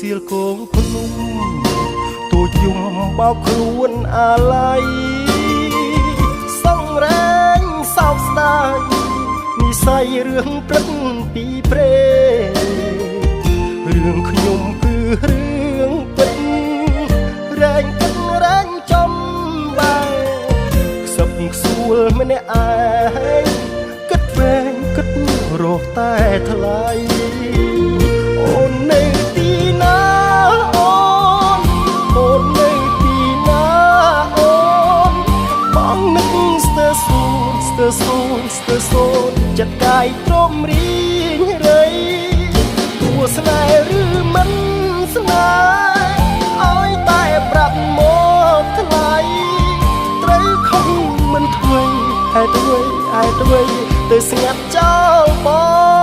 សៀលគងភ្នំទូចយំបោកខ្លួនអាឡ័យសង្រែងសោកស្ដាយនិស័យរឿងព្រឹកពីព្រេរឿងខ្ញុំគឺរឿងពិតរែងគិតរែងចំបែខ្សឹបខ្សួលម្នាក់ឯងគិតវែងគិតរកតែថ្លៃអូននៅទីណាអូននៅទីណាអូនបងនឹកស្ទើសូនស្ទើសូនស្ទើសូនចិត្តកាយទ្រមរីងរៃគួស្នេហ៍ឬមិនស្នេហ៍ឲ្យតែប្រាប់មកថ្លៃត្រូវខំមិនធ្វើហេតុអ្វីទៅស្ងាត់ចោលបង